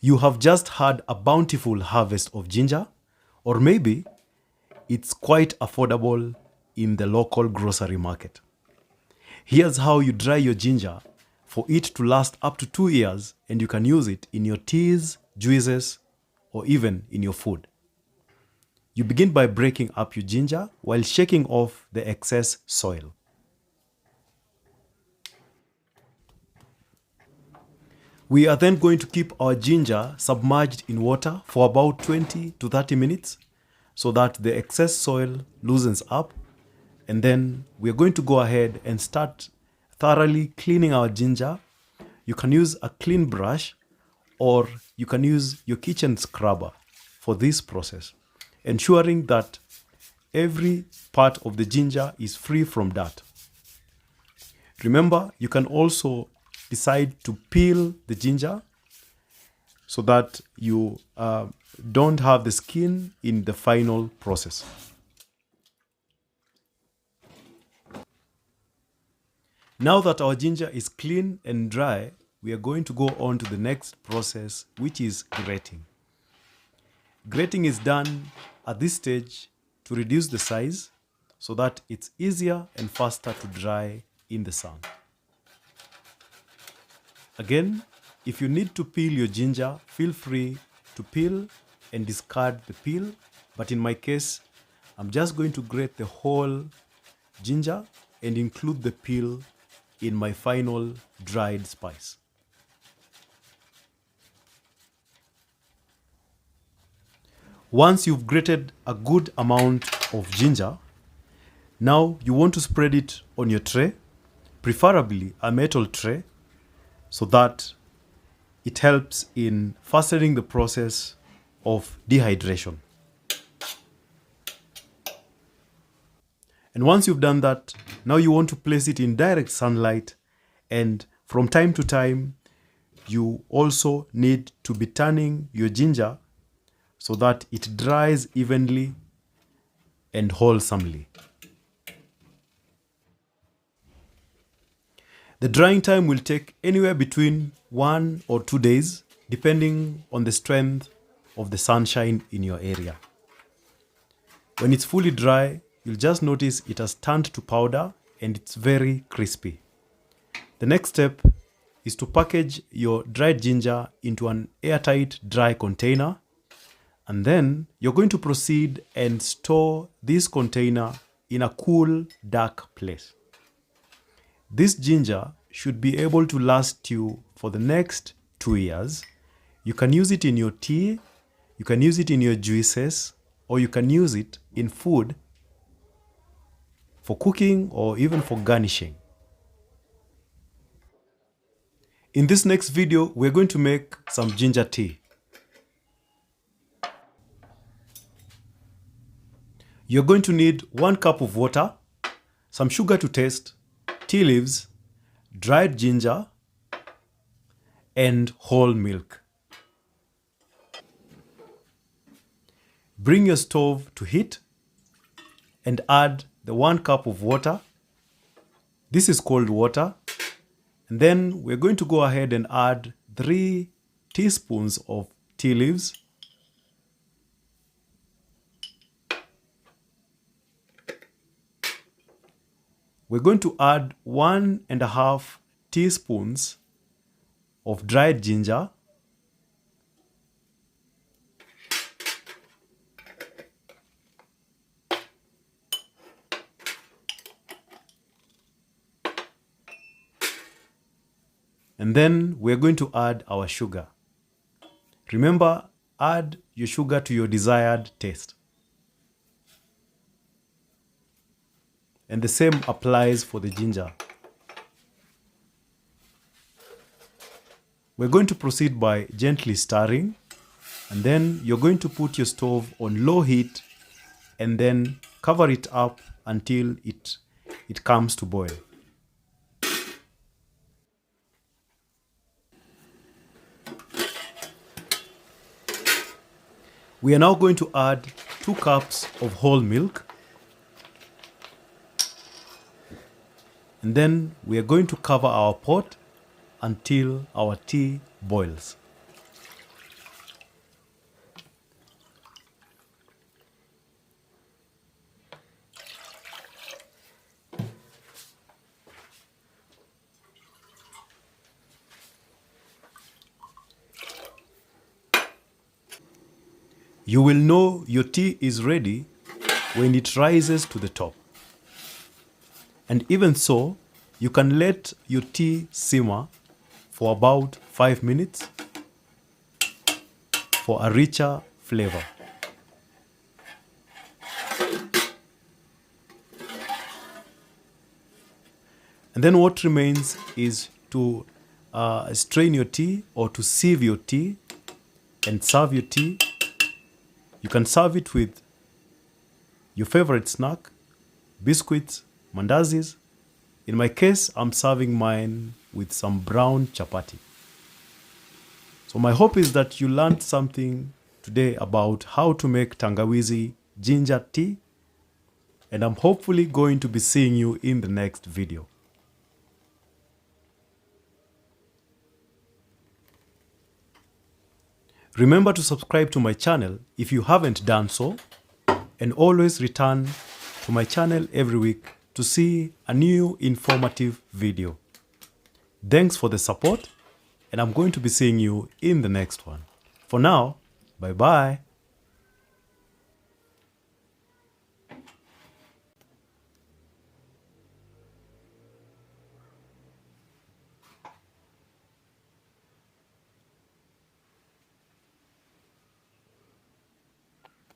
You have just had a bountiful harvest of ginger, or maybe it's quite affordable in the local grocery market. Here's how you dry your ginger for it to last up to 2 years, and you can use it in your teas, juices, or even in your food. You begin by breaking up your ginger while shaking off the excess soil. We are then going to keep our ginger submerged in water for about 20 to 30 minutes so that the excess soil loosens up, and then we're going to go ahead and start thoroughly cleaning our ginger. You can use a clean brush or you can use your kitchen scrubber for this process, ensuring that every part of the ginger is free from dirt. Remember, you can also decide to peel the ginger so that you don't have the skin in the final process. Now that our ginger is clean and dry, we are going to go on to the next process, which is grating. Grating is done at this stage to reduce the size so that it's easier and faster to dry in the sun. Again, if you need to peel your ginger, feel free to peel and discard the peel. But in my case, I'm just going to grate the whole ginger and include the peel in my final dried spice. Once you've grated a good amount of ginger, now you want to spread it on your tray, preferably a metal tray, so that it helps in fastening the process of dehydration. And once you've done that, now you want to place it in direct sunlight, and from time to time, you also need to be turning your ginger so that it dries evenly and wholesomely. The drying time will take anywhere between 1 or 2 days, depending on the strength of the sunshine in your area. When it's fully dry, you'll just notice it has turned to powder and it's very crispy. The next step is to package your dried ginger into an airtight dry container, and then you're going to proceed and store this container in a cool, dark place. This ginger should be able to last you for the next 2 years. You can use it in your tea, you can use it in your juices, or you can use it in food for cooking or even for garnishing. In this next video, we're going to make some ginger tea. You're going to need 1 cup of water, some sugar to taste, tea leaves, dried ginger, and whole milk. Bring your stove to heat and add the 1 cup of water. This is cold water. And then we're going to go ahead and add 3 teaspoons of tea leaves. We're going to add 1.5 teaspoons of dried ginger. And then we're going to add our sugar. Remember, add your sugar to your desired taste. And the same applies for the ginger. We're going to proceed by gently stirring, and then you're going to put your stove on low heat and then cover it up until it comes to boil. We are now going to add 2 cups of whole milk. And then we are going to cover our pot until our tea boils. You will know your tea is ready when it rises to the top. And even so, you can let your tea simmer for about 5 minutes for a richer flavor. And then what remains is to strain your tea or to sieve your tea and serve your tea. You can serve it with your favorite snack, biscuits, mandazis. In my case, I'm serving mine with some brown chapati. So my hope is that you learned something today about how to make Tangawizi ginger tea, and I'm hopefully going to be seeing you in the next video. Remember to subscribe to my channel if you haven't done so, and always return to my channel every week to see a new informative video. Thanks for the support, and I'm going to be seeing you in the next one. For now, bye bye.